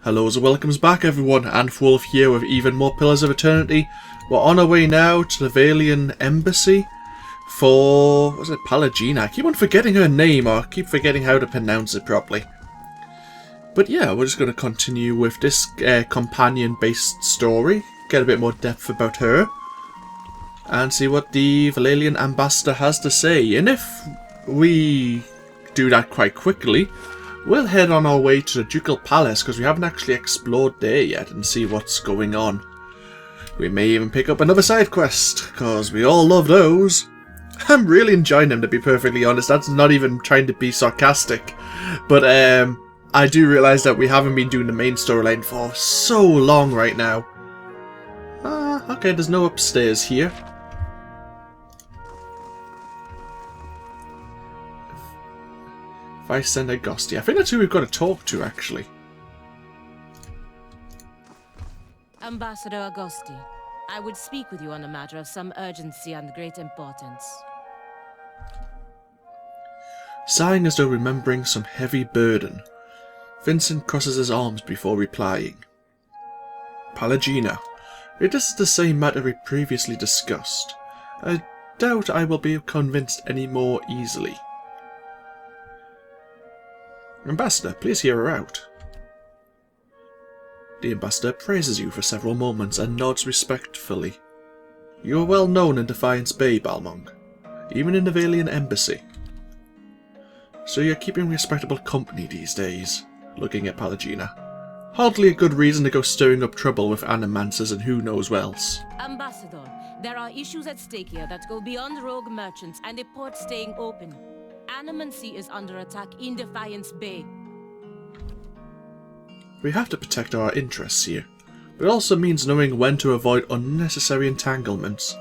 Hellos and welcomes back everyone, AnthWolf here with even more Pillars of Eternity. We're on our way now to the Vailian Embassy for, was it Pallegina? I keep on forgetting her name, or I keep forgetting how to pronounce it properly. But yeah, we're just going to continue with this companion-based story, get a bit more depth about her, and see what the Vailian Ambassador has to say. And if we do that quite quickly, we'll head on our way to the Ducal Palace, because we haven't actually explored there yet, and see what's going on. We may even pick up another side quest, because we all love those. I'm really enjoying them, to be perfectly honest. That's not even trying to be sarcastic. But I do realise that we haven't been doing the main storyline for so long right now. Okay, there's no upstairs here. If I send a Ghosty, I think that's who we've got to talk to, actually. Ambassador Agosti, I would speak with you on a matter of some urgency and great importance. Sighing as though remembering some heavy burden, Vincent crosses his arms before replying. Pallegina, it is the same matter we previously discussed. I doubt I will be convinced any more easily. Ambassador, please hear her out. The Ambassador praises you for several moments and nods respectfully. You are well known in Defiance Bay, Balmung, even in the Vailian Embassy. So you're keeping respectable company these days, looking at Pallegina. Hardly a good reason to go stirring up trouble with animancers and who knows what else. Ambassador, there are issues at stake here that go beyond rogue merchants and a port staying open. Animancy is under attack in Defiance Bay. We have to protect our interests here, but it also means knowing when to avoid unnecessary entanglements.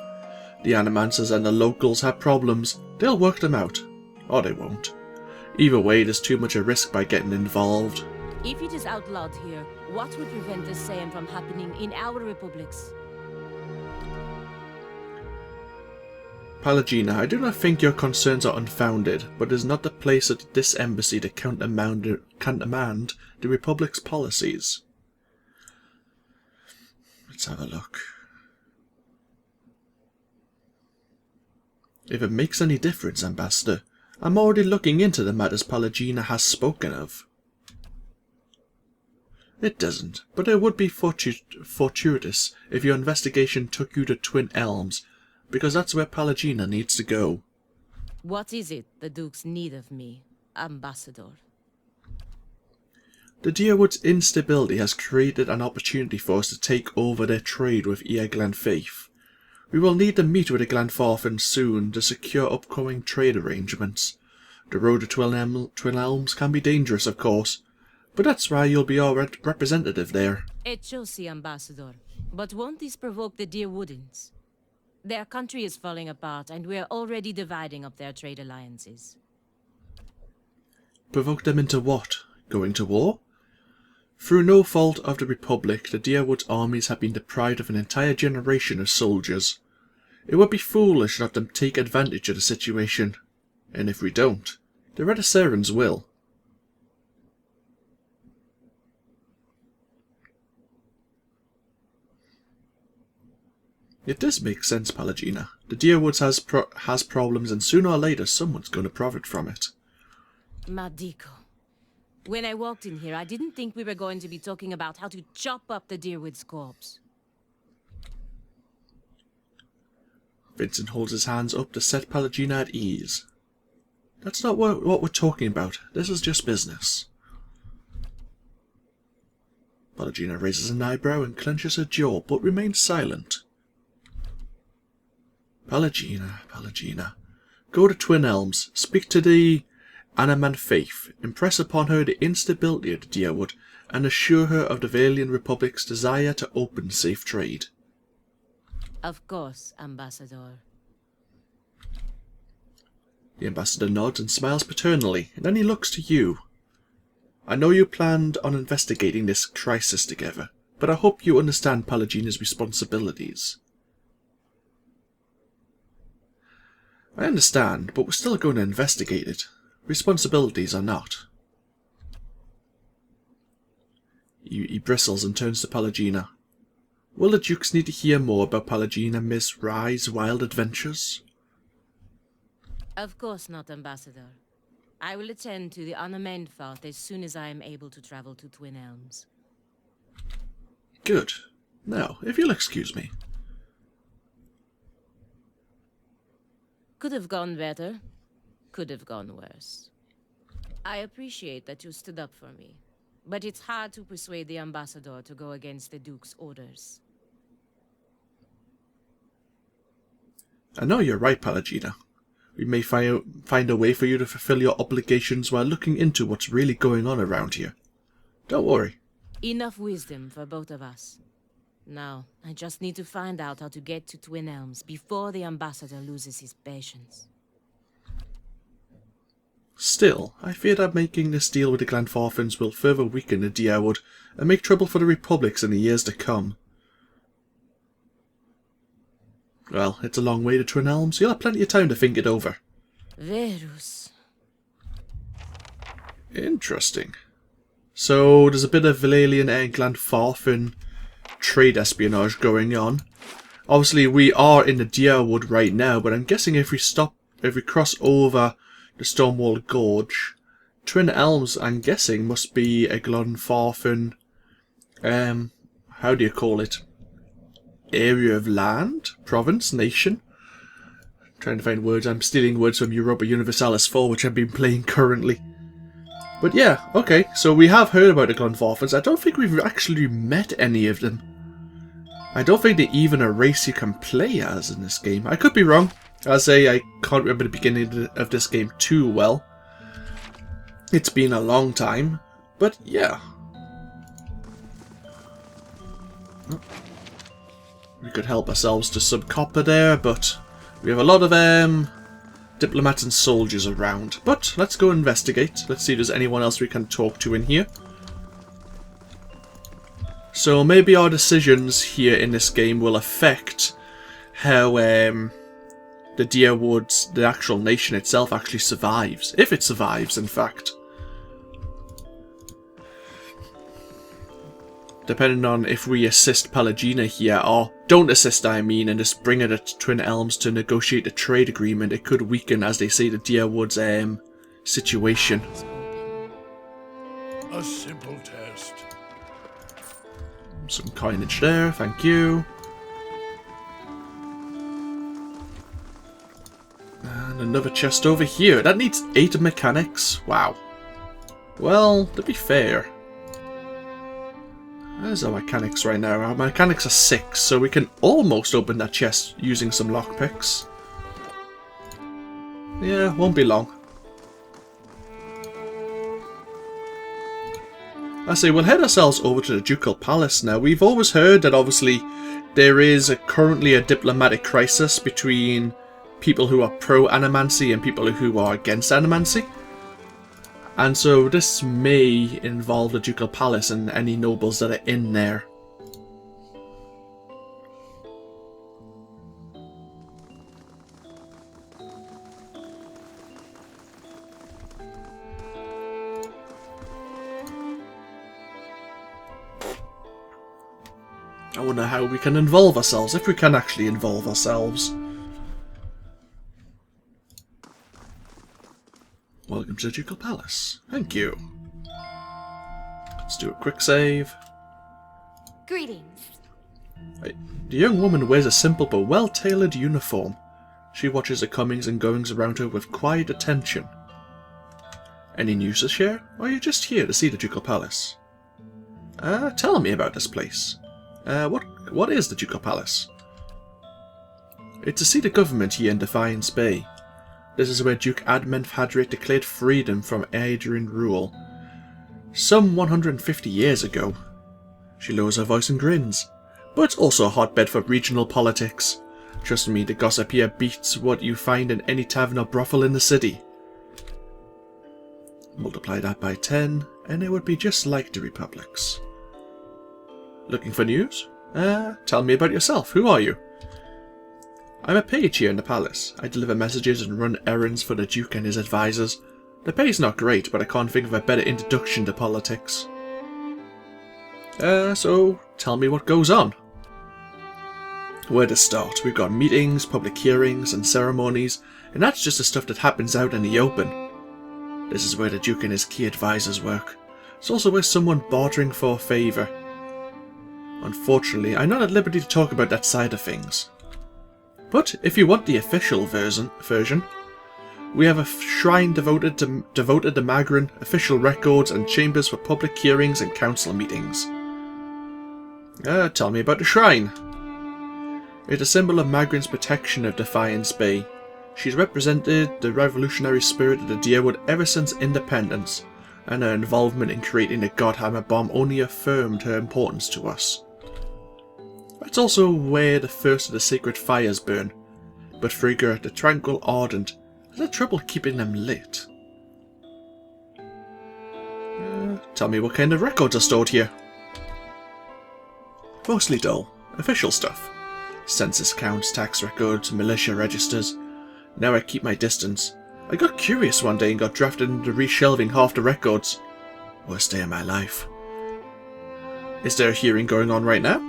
The animancers and the locals have problems, they'll work them out. Or they won't. Either way, there's too much a risk by getting involved. If it is outlawed here, what would prevent the same from happening in our republics? Pallegina, I do not think your concerns are unfounded, but it is not the place at this embassy to countermand the Republic's policies. Let's have a look. If it makes any difference, Ambassador, I'm already looking into the matters Pallegina has spoken of. It doesn't, but it would be fortuitous if your investigation took you to Twin Elms, because that's where Pallegina needs to go. What is it the Dukes need of me, Ambassador? The Deerwood's instability has created an opportunity for us to take over their trade with Glanfaith. We will need to meet with the Glanfarthans soon to secure upcoming trade arrangements. The road to Twin Elms can be dangerous, of course, but that's why you'll be our representative there. It shall see, Ambassador. But won't this provoke the Deerwoodans? Their country is falling apart, and we are already dividing up their trade alliances. Provoke them into what? Going to war? Through no fault of the Republic, the Deerwood's armies have been deprived of an entire generation of soldiers. It would be foolish not to take advantage of the situation, and if we don't, the Rediscerans will. It does make sense, Pallegina. The Deerwoods has problems, and sooner or later someone's going to profit from it. Madico. When I walked in here, I didn't think we were going to be talking about how to chop up the Deerwood's corpse. Vincent holds his hands up to set Pallegina at ease. That's not what we're talking about. This is just business. Pallegina raises an eyebrow and clenches her jaw, but remains silent. Pallegina. Go to Twin Elms, speak to the Animanfaith, impress upon her the instability of the Deerwood, and assure her of the Vailian Republic's desire to open safe trade. Of course, Ambassador. The Ambassador nods and smiles paternally, and then he looks to you. I know you planned on investigating this crisis together, but I hope you understand Pallegina's responsibilities. I understand, but we're still going to investigate it. Responsibilities are not. He bristles and turns to Pallegina. Will the Dukes need to hear more about Pallegina Miss Rye's wild adventures? Of course not, Ambassador. I will attend to the unamend fault as soon as I am able to travel to Twin Elms. Good. Now, if you'll excuse me. Could have gone better. Could have gone worse. I appreciate that you stood up for me, but it's hard to persuade the Ambassador to go against the Duke's orders. I know you're right, Pallegina. We may find a way for you to fulfill your obligations while looking into what's really going on around here. Don't worry. Enough wisdom for both of us. Now, I just need to find out how to get to Twin Elms before the Ambassador loses his patience. Still, I fear that making this deal with the Glenfarthans will further weaken the Dyrwood and make trouble for the Republics in the years to come. Well, it's a long way to Twin Elms. You'll have plenty of time to think it over. Verus. Interesting. So, there's a bit of Vailian and Glenfarthan trade espionage going on. Obviously, we are in the Dyrwood right now, but I'm guessing if we cross over the Stonewall Gorge, Twin Elms, I'm guessing, must be a Glenfarthan, how do you call it? Area of land? Province? Nation? I'm trying to find words. I'm stealing words from Europa Universalis 4, which I've been playing currently. But yeah, okay, so we have heard about the Glenfarthans. I don't think we've actually met any of them. I don't think they're even a race you can play as in this game. I could be wrong. I say I can't remember the beginning of this game too well. It's been a long time, but yeah. We could help ourselves to some copper there, but we have a lot of diplomats and soldiers around. But let's go investigate. Let's see if there's anyone else we can talk to in here. So maybe our decisions here in this game will affect how the Dyrwood's, the actual nation itself, actually survives. If it survives, in fact. Depending on if we assist Pallegina here, or don't assist I mean, and just bring her to Twin Elms to negotiate a trade agreement, it could weaken, as they say, the Dyrwood's situation. A simple test. Some coinage there, thank you. And another chest over here. That needs 8 mechanics. Wow. Well, to be fair, there's our mechanics right now. Our mechanics are 6, so we can almost open that chest using some lockpicks. Yeah, won't be long. I say, we'll head ourselves over to the Ducal Palace now. We've always heard that obviously there is currently a diplomatic crisis between people who are pro-animancy and people who are against animancy. And so this may involve the Ducal Palace and any nobles that are in there. I wonder how we can involve ourselves, if we can actually involve ourselves. Welcome to the Ducal Palace. Thank you. Let's do a quick save. Greetings. The young woman wears a simple but well-tailored uniform. She watches the comings and goings around her with quiet attention. Any news to share, or are you just here to see the Ducal Palace? Tell me about this place. What is the Ducal Palace? It's a seat of government here in Defiance Bay. This is where Duke Admend Hadric declared freedom from Adrian rule. Some 150 years ago. She lowers her voice and grins. But it's also a hotbed for regional politics. Trust me, the gossip here beats what you find in any tavern or brothel in the city. Multiply that by 10, and it would be just like the Republic's. Looking for news? Tell me about yourself. Who are you? I'm a page here in the palace. I deliver messages and run errands for the Duke and his advisors. The pay's not great, but I can't think of a better introduction to politics. So tell me what goes on. Where to start? We've got meetings, public hearings, and ceremonies, and that's just the stuff that happens out in the open. This is where the Duke and his key advisors work. It's also where someone bartering for a favour. Unfortunately, I'm not at liberty to talk about that side of things. But if you want the official version, we have a shrine devoted to Magrin, official records, and chambers for public hearings and council meetings. Tell me about the shrine. It's a symbol of Magrin's protection of Defiance Bay. She's represented the revolutionary spirit of the Dierwood ever since independence, and her involvement in creating the Godhammer bomb only affirmed her importance to us. That's also where the first of the sacred fires burn, but Frigga, the tranquil ardent, has had trouble keeping them lit. Tell me what kind of records are stored here. Mostly dull, official stuff. Census counts, tax records, militia registers. Now I keep my distance. I got curious one day and got drafted into reshelving half the records. Worst day of my life. Is there a hearing going on right now?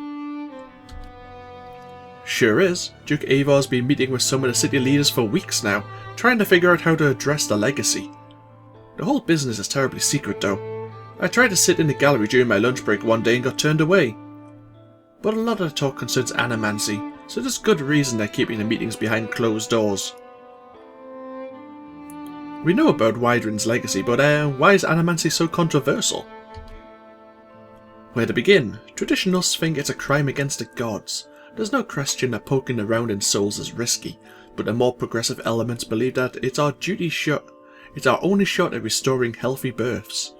Sure is. Duke Avar's been meeting with some of the city leaders for weeks now, trying to figure out how to address the legacy. The whole business is terribly secret though. I tried to sit in the gallery during my lunch break one day and got turned away. But a lot of the talk concerns animancy, so there's good reason they're keeping the meetings behind closed doors. We know about Wydrin's legacy, but why is animancy so controversial? Where to begin? Traditionalists think it's a crime against the gods. There's no question that poking around in souls is risky, but the more progressive elements believe that it's our only shot at restoring healthy births.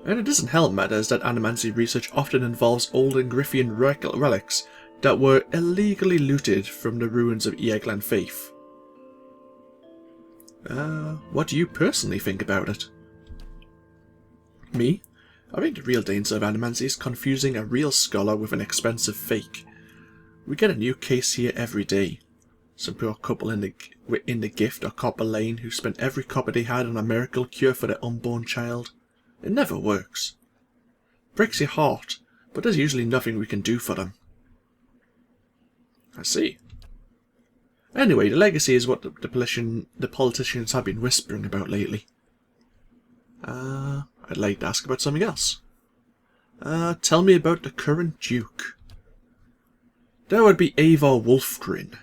And it doesn't help matters that animancy research often involves old Griffian relics that were illegally looted from the ruins of Eaglan Faith. What do you personally think about it? Me? I think the real danger of animancy is confusing a real scholar with an expensive fake. We get a new case here every day. Some poor couple in the Gift or Copper Lane who spent every copper they had on a miracle cure for their unborn child. It never works. Breaks your heart, but there's usually nothing we can do for them. I see. Anyway, the legacy is what the politicians have been whispering about lately. I'd like to ask about something else. Tell me about the current Duke. That would be Eivor Wolfgren.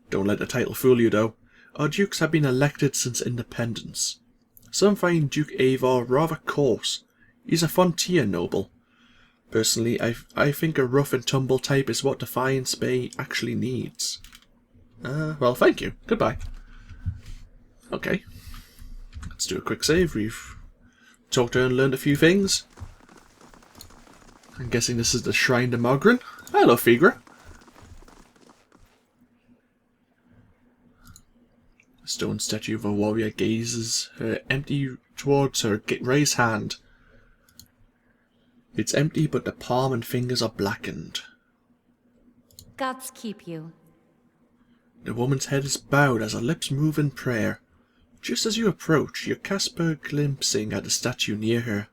Don't let the title fool you though. Our dukes have been elected since independence. Some find Duke Eivor rather coarse. He's a frontier noble. Personally, I think a rough and tumble type is what Defiance Bay actually needs. Well, thank you. Goodbye. Okay. Let's do a quick save. We've talked to her and learned a few things. I'm guessing this is the Shrine to Mogren. Hello, Figra. A stone statue of a warrior gazes her empty towards her raised hand. It's empty, but the palm and fingers are blackened. Gods keep you. The woman's head is bowed as her lips move in prayer. Just as you approach, you cast her glimpsing at the statue near her.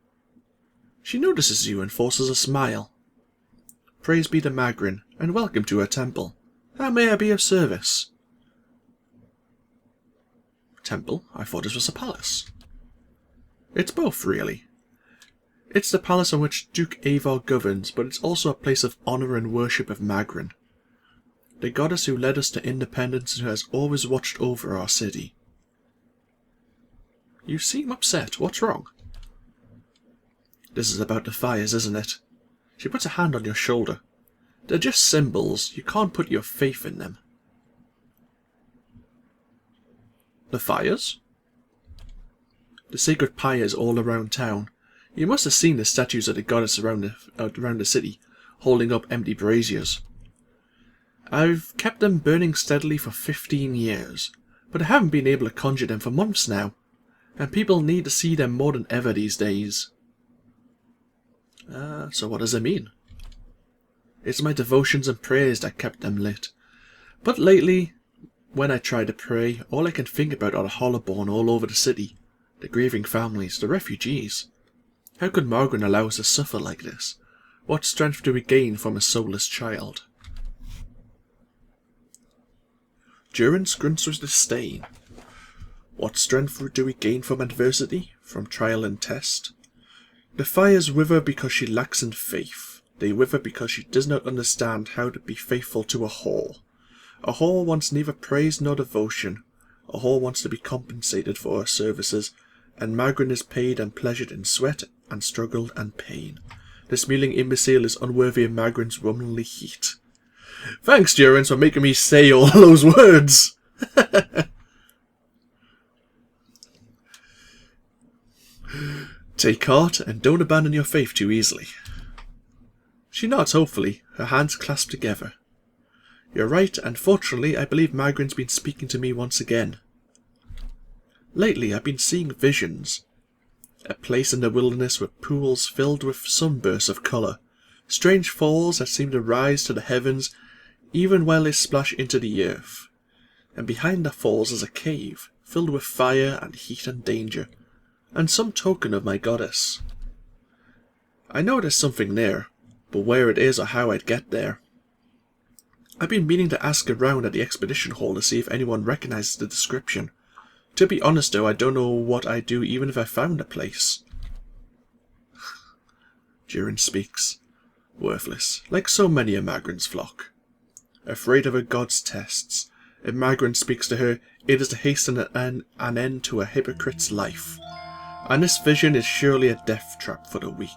She notices you and forces a smile. Praise be to Magrin, and welcome to her temple. How may I be of service? Temple? I thought this was a palace. It's both, really. It's the palace in which Duke Eivor governs, but it's also a place of honour and worship of Magrin, the goddess who led us to independence and who has always watched over our city. You seem upset. What's wrong? This is about the fires, isn't it? She puts a hand on your shoulder. They're just symbols. You can't put your faith in them. The fires? The sacred pyres all around town. You must have seen the statues of the goddess around the city, holding up empty braziers. I've kept them burning steadily for 15 years, but I haven't been able to conjure them for months now, and people need to see them more than ever these days. So what does it mean? It's my devotions and prayers that kept them lit. But lately, when I try to pray, all I can think about are the hollowborn all over the city, the grieving families, the refugees. How could Morgan allow us to suffer like this? What strength do we gain from a soulless child? Durance grunts with disdain. What strength do we gain from adversity, from trial and test? The fires wither because she lacks in faith. They wither because she does not understand how to be faithful to a whore. A whore wants neither praise nor devotion. A whore wants to be compensated for her services, and Magrin is paid and pleasured in sweat and struggle and pain. This mewling imbecile is unworthy of Magrin's womanly heat. Thanks, Durance, for making me say all those words! Take heart and don't abandon your faith too easily. She nods hopefully, her hands clasped together. You're right, and fortunately I believe Magrin's been speaking to me once again. Lately I've been seeing visions. A place in the wilderness with pools filled with sunbursts of colour. Strange falls that seem to rise to the heavens even while they splash into the earth. And behind the falls is a cave, filled with fire and heat and danger, and some token of my goddess. I know there's something there, but where it is or how I'd get there. I've been meaning to ask around at the expedition hall to see if anyone recognises the description. To be honest though, I don't know what I'd do even if I found a place. Durance speaks. Worthless, like so many of Magrin's flock. Afraid of her god's tests. If Magrin speaks to her, it is to hasten an end to a hypocrite's life. And this vision is surely a death trap for the weak.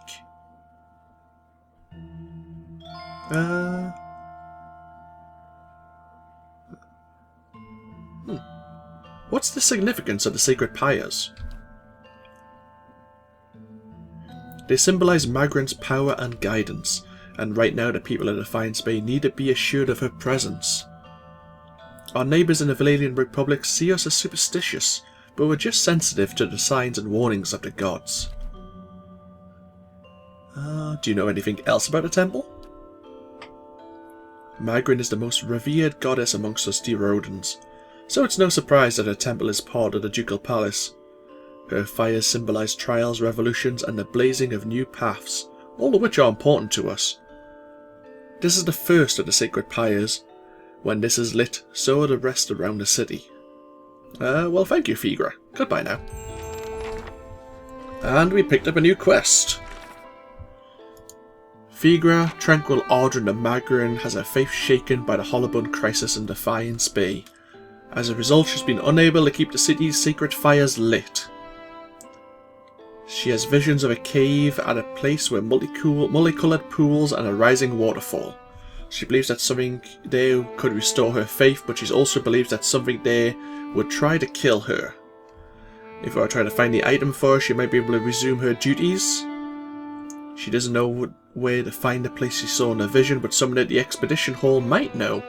What's the significance of the sacred pyres? They symbolise Magrin's power and guidance, and right now the people of Defiance Bay need to be assured of her presence. Our neighbours in the Vailian Republic see us as superstitious, but we're just sensitive to the signs and warnings of the gods. Do you know anything else about the temple? Magrin is the most revered goddess amongst us dear Odins, so it's no surprise that her temple is part of the Ducal Palace. Her fires symbolise trials, revolutions, and the blazing of new paths, all of which are important to us. This is the first of the sacred pyres. When this is lit, so are the rest around the city. Well, thank you, Figra. Goodbye now. And we picked up a new quest. Figra, tranquil Ardren of Magrin, has her faith shaken by the Hollowbun crisis in Defiance Bay. As a result, she's been unable to keep the city's sacred fires lit. She has visions of a cave at a place where multicoloured pools and a rising waterfall. She believes that something there could restore her faith, but she also believes that something there would try to kill her. If I try to find the item for her, she might be able to resume her duties. She doesn't know where to find the place she saw in her vision, but someone at the expedition hall might know.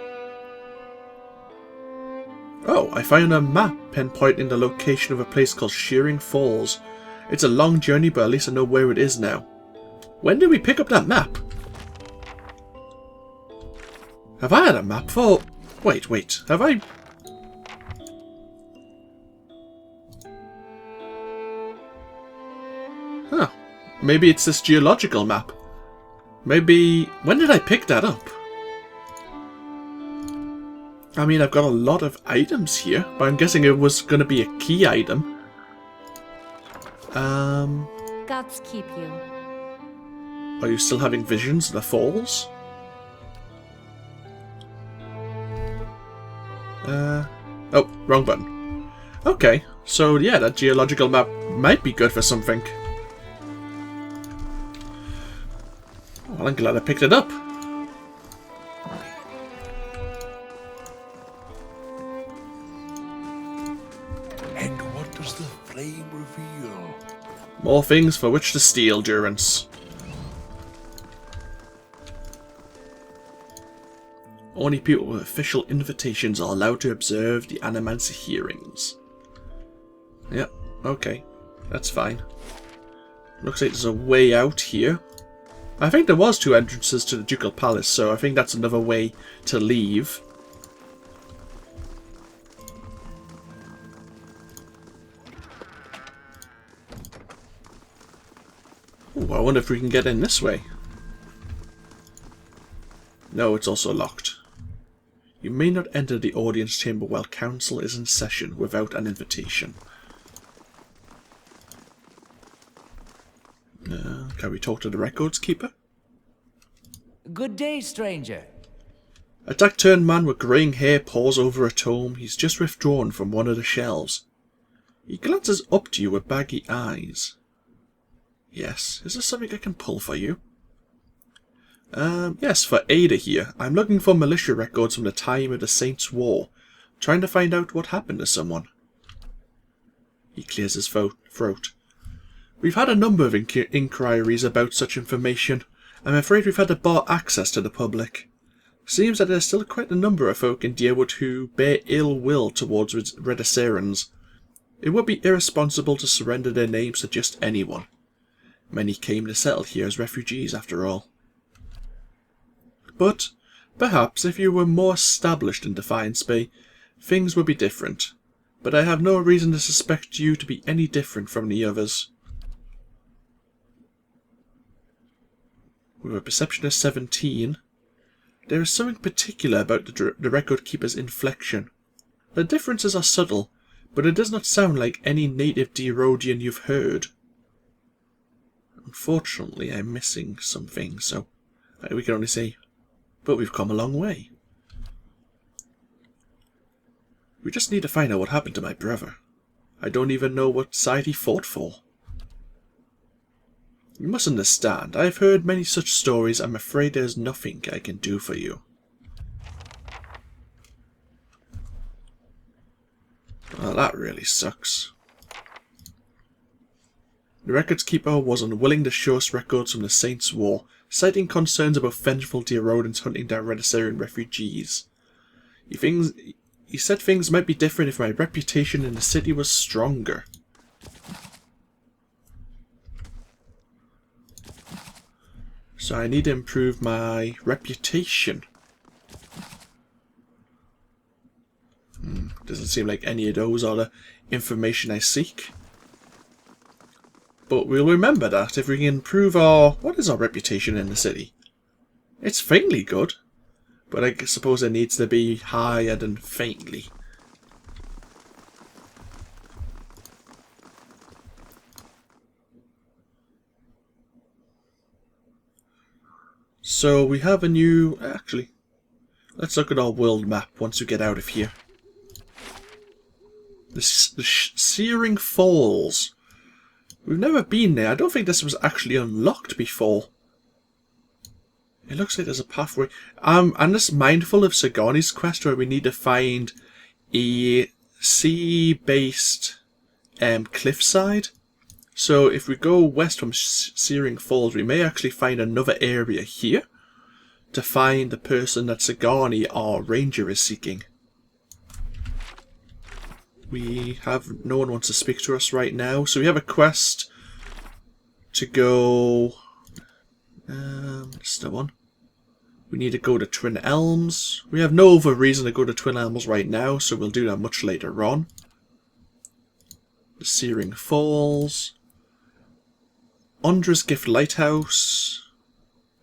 Oh, I found a map pinpointing the location of a place called Shearing Falls. It's a long journey, but at least I know where it is now. When did we pick up that map? Have I had a map for... Wait, have I... Huh. Maybe it's this geological map. Maybe... When did I pick that up? I mean, I've got a lot of items here, but I'm guessing it was going to be a key item. Gods keep you. Are you still having visions of the falls? Oh, wrong button. Okay, so yeah, that geological map might be good for something. Well, I'm glad I picked it up. And what does the flame reveal? More things for which to steal, Durance. Only people with official invitations are allowed to observe the animancy hearings. Yep, okay. That's fine. Looks like there's a way out here. I think there was 2 entrances to the Ducal Palace, so I think that's another way to leave. Ooh, I wonder if we can get in this way. No, it's also locked. You may not enter the audience chamber while council is in session without an invitation. Can we talk to the records keeper? Good day, stranger. A dark-turned man with greying hair paws over a tome he's just withdrawn from one of the shelves. He glances up to you with baggy eyes. Yes, is there something I can pull for you? Yes, for Ada here. I'm looking for militia records from the time of the Saints' War. Trying to find out what happened to someone. He clears his throat. We've had a number of inquiries about such information. I'm afraid we've had to bar access to the public. Seems that there's still quite a number of folk in Deerwood who bear ill will towards Redisserans. It would be irresponsible to surrender their names to just anyone. Many came to settle here as refugees after all. But perhaps if you were more established in Defiance Bay, things would be different. But I have no reason to suspect you to be any different from the others. With a perception of 17, there is something particular about the record keeper's inflection. The differences are subtle, but it does not sound like any native Derodian you've heard. Unfortunately, I'm missing something, so we can only say, but we've come a long way. We just need to find out what happened to my brother. I don't even know what side he fought for. You must understand, I've heard many such stories. I'm afraid there's nothing I can do for you. Well, that really sucks. The records keeper was unwilling to show us records from the Saints' War, citing concerns about vengeful Derodans hunting down Redissarian refugees. He said things might be different if my reputation in the city was stronger. So I need to improve my reputation. Doesn't seem like any of those are the information I seek. But we'll remember that if we can improve our... What is our reputation in the city? It's faintly good. But I suppose it needs to be higher than faintly. So we have a new... Actually, let's look at our world map once we get out of here. The Searing Falls. We've never been there. I don't think this was actually unlocked before. It looks like there's a pathway. I'm just mindful of Sigourney's quest where we need to find a sea-based cliffside. So if we go west from Searing Falls, we may actually find another area here to find the person that Sigourney, our ranger, is seeking. We have... No one wants to speak to us right now. So we have a quest to go... This is the one. We need to go to Twin Elms. We have no other reason to go to Twin Elms right now, so we'll do that much later on. The Searing Falls. Undra's Gift Lighthouse.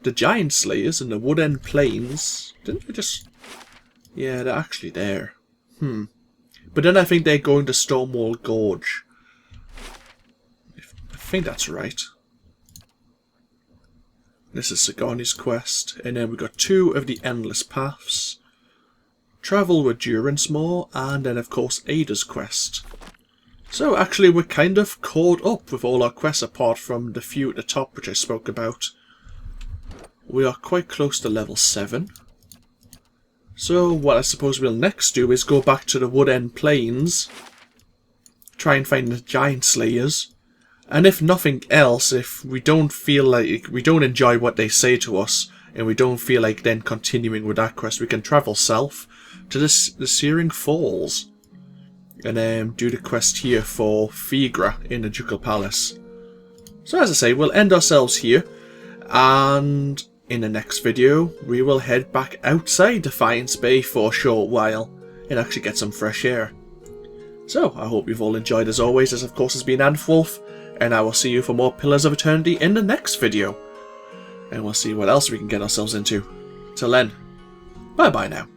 The Giant Slayers in the Wood End Plains. Didn't we just... Yeah, they're actually there. But then I think they're going to Stormwall Gorge. I think that's right. This is Sigourney's quest. And then we've got 2 of the Endless Paths. Travel with Durance More. And then of course Ada's quest. So actually we're kind of caught up with all our quests apart from the few at the top which I spoke about. We are quite close to level 7. So what I suppose we'll next do is go back to the Wood End Plains. Try and find the Giant Slayers. And if nothing else, if we don't feel like, we don't enjoy what they say to us, and we don't feel like then continuing with that quest, we can travel south to the Searing Falls. And do the quest here for Figra in the Ducal Palace. So as I say, we'll end ourselves here. And in the next video, we will head back outside Defiance Bay for a short while and actually get some fresh air. So, I hope you've all enjoyed as always. This of course has been AnthWolf, and I will see you for more Pillars of Eternity in the next video. And we'll see what else we can get ourselves into. Till then, bye-bye now.